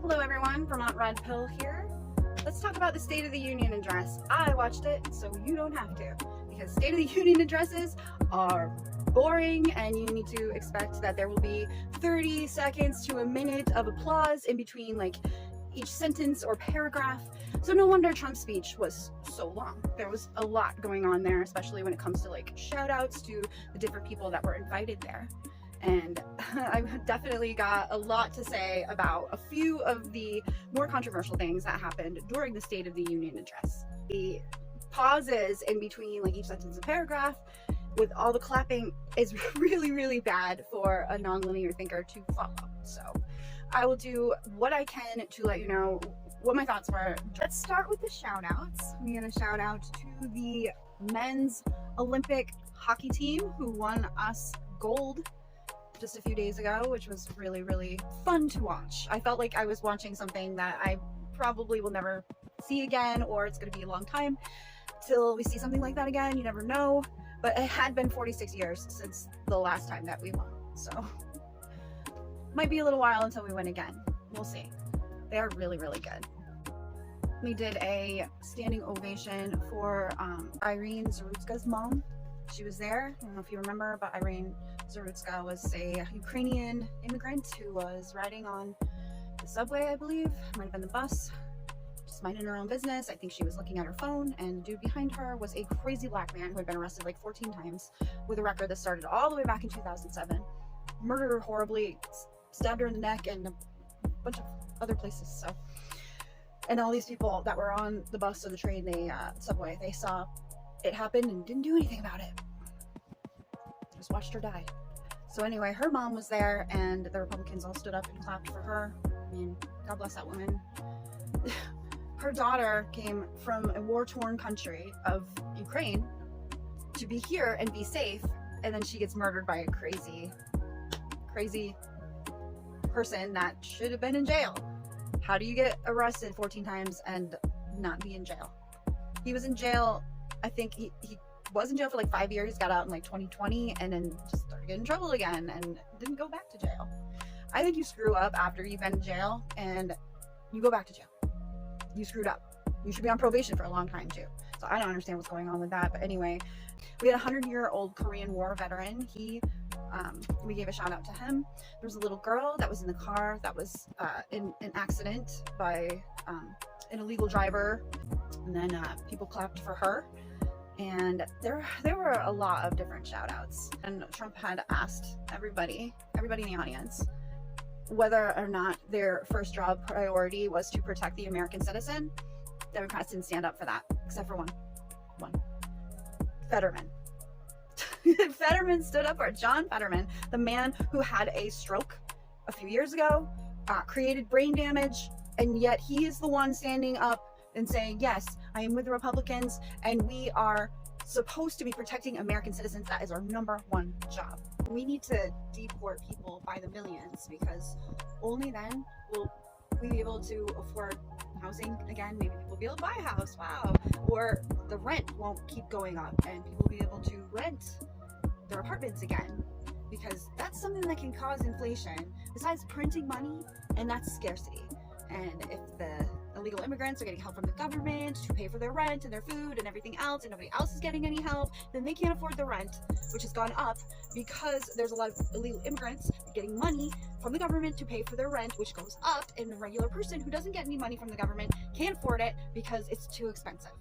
Hello everyone, Vermont Red Pill here. Let's talk about the State of the Union address. I watched it, so you don't have to, because State of the Union addresses are boring and you need to expect that there will be 30 seconds to a minute of applause in between like each sentence or paragraph. So no wonder Trump's speech was so long. There was a lot going on there, especially when it comes to like shout outs to the different people that were invited there. And I've definitely got a lot to say about a few of the more controversial things that happened during the State of the Union address. The pauses in between like each sentence and paragraph with all the clapping is really bad for a non-linear thinker to follow. So I will do what I can to let you know what my thoughts were. Let's start with the shout outs. I'm gonna shout out to the men's Olympic hockey team who won us gold just a few days ago, which was really fun to watch. I felt like I was watching something that I probably will never see again, or it's going to be a long time till we see something like that again. You never know, but it had been 46 years since the last time that we won, so might be a little while until we win again. We'll see. They are really good. We did a standing ovation for Irene Zerutska's mom. She was there. I don't know if you remember, but Irene Zerutska was a Ukrainian immigrant who was riding on the subway, I believe. Might have been the bus. Just minding her own business. I think she was looking at her phone, and the dude behind her was a crazy black man who had been arrested like 14 times with a record that started all the way back in 2007. Murdered her horribly, stabbed her in the neck, and a bunch of other places. So, and all these people that were on the bus or the train, subway, they saw it happened and didn't do anything about it. Just watched her die. So anyway, her mom was there, and the Republicans all stood up and clapped for her. I mean, God bless that woman. Her daughter came from a war-torn country of Ukraine to be here and be safe, and then she gets murdered by a crazy person that should have been in jail. How do you get arrested 14 times and not be in jail? He was in jail. I think he was in jail for like 5 years, got out in like 2020, and then just started getting in trouble again and didn't go back to jail. I think you screw up after you've been in jail and you go back to jail. You screwed up. You should be on probation for a long time too. So I don't understand what's going on with that. But anyway, we had a 100-year-old Korean War veteran. We gave a shout out to him. There was a little girl that was in the car that was in an accident by an illegal driver, and then people clapped for her. And there were a lot of different shout outs, and Trump had asked everybody in the audience whether or not their first job priority was to protect the American citizen. Democrats didn't stand up for that, except for one. Fetterman. Fetterman stood up for it. John Fetterman, the man who had a stroke a few years ago, created brain damage, and yet he is the one standing up and saying, yes, I am with the Republicans, and we are supposed to be protecting American citizens. That is our number one job. We need to deport people by the millions, because only then will we be able to afford housing again. Maybe people will be able to buy a house, wow, or the rent won't keep going up and people will be able to rent their apartments again, because that's something that can cause inflation besides printing money, and that's scarcity. And if the illegal immigrants are getting help from the government to pay for their rent and their food and everything else, and nobody else is getting any help, then they can't afford the rent, which has gone up because there's a lot of illegal immigrants getting money from the government to pay for their rent, which goes up, and the regular person who doesn't get any money from the government can't afford it because it's too expensive.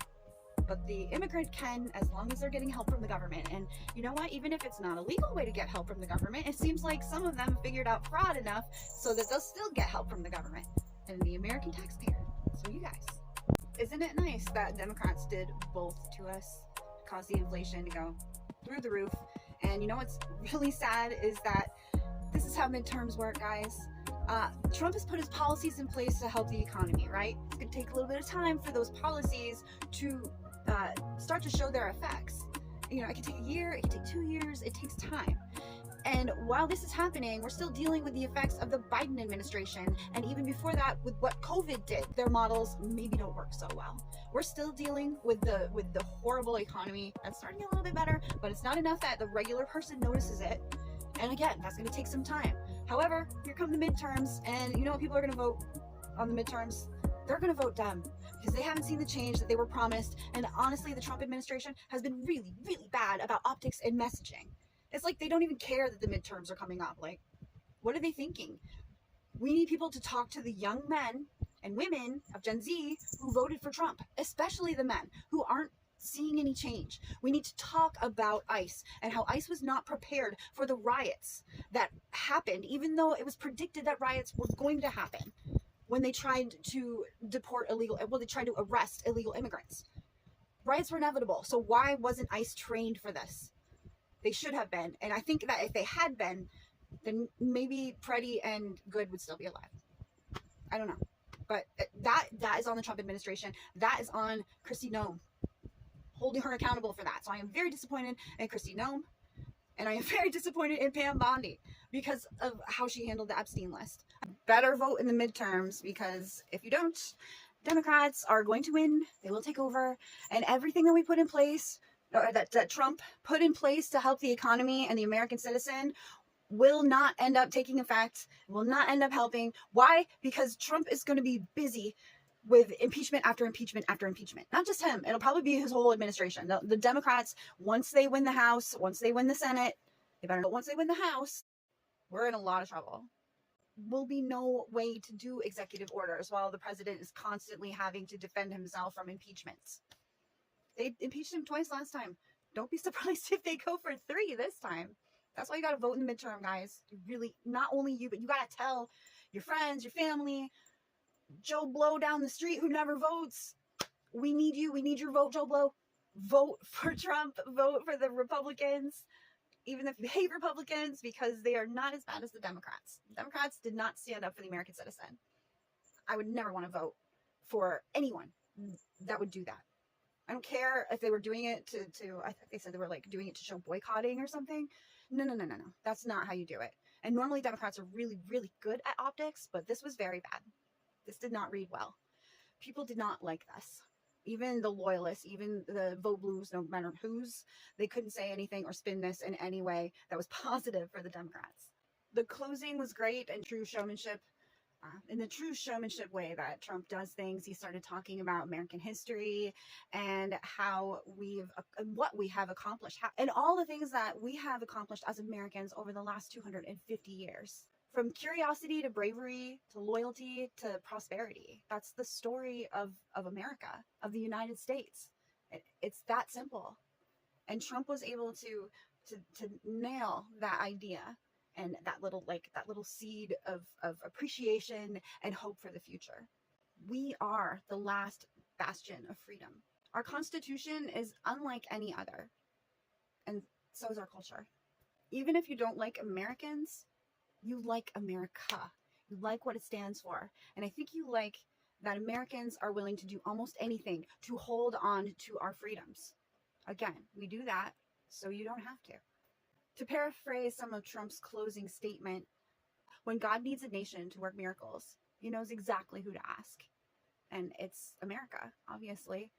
But the immigrant can, as long as they're getting help from the government. And you know what? Even if it's not a legal way to get help from the government, it seems like some of them figured out fraud enough so that they'll still get help from the government and the American taxpayer. So you guys, isn't it nice that Democrats did both to us, cause the inflation to go through the roof? And you know what's really sad is that this is how midterms work, guys. Trump has put his policies in place to help the economy, right? It's going to take a little bit of time for those policies to start to show their effects. You know, it can take a year, it can take 2 years, it takes time. And while this is happening, we're still dealing with the effects of the Biden administration. And even before that, with what COVID did, their models maybe don't work so well. We're still dealing with the horrible economy that's starting a little bit better, but it's not enough that the regular person notices it. And again, that's going to take some time. However, here come the midterms, and you know what people are going to vote? on the midterms, they're going to vote Dem because they haven't seen the change that they were promised. And honestly, the Trump administration has been really, really bad about optics and messaging. It's like they don't even care that the midterms are coming up. Like, what are they thinking? We need people to talk to the young men and women of Gen Z who voted for Trump, especially the men who aren't seeing any change. We need to talk about ICE and how ICE was not prepared for the riots that happened, even though it was predicted that riots were going to happen when they tried to they tried to arrest illegal immigrants. Riots were inevitable. So why wasn't ICE trained for this? They should have been. And I think that if they had been, then maybe Preddy and Good would still be alive. I don't know. But that is on the Trump administration. That is on Kristi Noem, holding her accountable for that. So I am very disappointed in Kristi Noem, and I am very disappointed in Pam Bondi because of how she handled the Epstein list. Better vote in the midterms, because if you don't, Democrats are going to win. They will take over, and everything that we put in place, or that Trump put in place to help the economy and the American citizen, will not end up taking effect, will not end up helping. Why? Because Trump is going to be busy with impeachment after impeachment after impeachment. Not just him. It'll probably be his whole administration. The Democrats, once they win the House, once they win the Senate, once they win the House, we're in a lot of trouble. Will be no way to do executive orders while the president is constantly having to defend himself from impeachments. They impeached him twice last time. Don't be surprised if they go for 3 this time. That's why you got to vote in the midterm, guys. You really, not only you, but you got to tell your friends, your family, Joe Blow down the street who never votes. We need you. We need your vote, Joe Blow. Vote for Trump. Vote for the Republicans. Even if you hate Republicans, because they are not as bad as the Democrats. Democrats did not stand up for the American citizen. I would never want to vote for anyone that would do that. I don't care if they were doing it to I think they said they were like doing it to show boycotting or something. No. That's not how you do it. And normally Democrats are really, really good at optics, but this was very bad. This did not read well. People did not like this. Even the loyalists, even the vote blues, no matter whose, they couldn't say anything or spin this in any way that was positive for the Democrats. The closing was great and true showmanship. In the true showmanship way that Trump does things, he started talking about American history and what we have accomplished, and all the things that we have accomplished as Americans over the last 250 years. From curiosity to bravery to loyalty to prosperity. That's the story of America, of the United States. It's that simple. And Trump was able to nail that idea. And that little seed of appreciation and hope for the future. We are the last bastion of freedom. Our Constitution is unlike any other, and so is our culture. Even if you don't like Americans, you like America. You like what it stands for. And I think you like that Americans are willing to do almost anything to hold on to our freedoms. Again, we do that so you don't have to. To paraphrase some of Trump's closing statement, when God needs a nation to work miracles, he knows exactly who to ask. And it's America, obviously.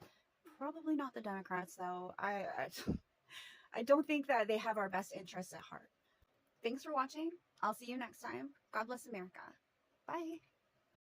Probably not the Democrats, though. I don't think that they have our best interests at heart. Thanks for watching. I'll see you next time. God bless America. Bye.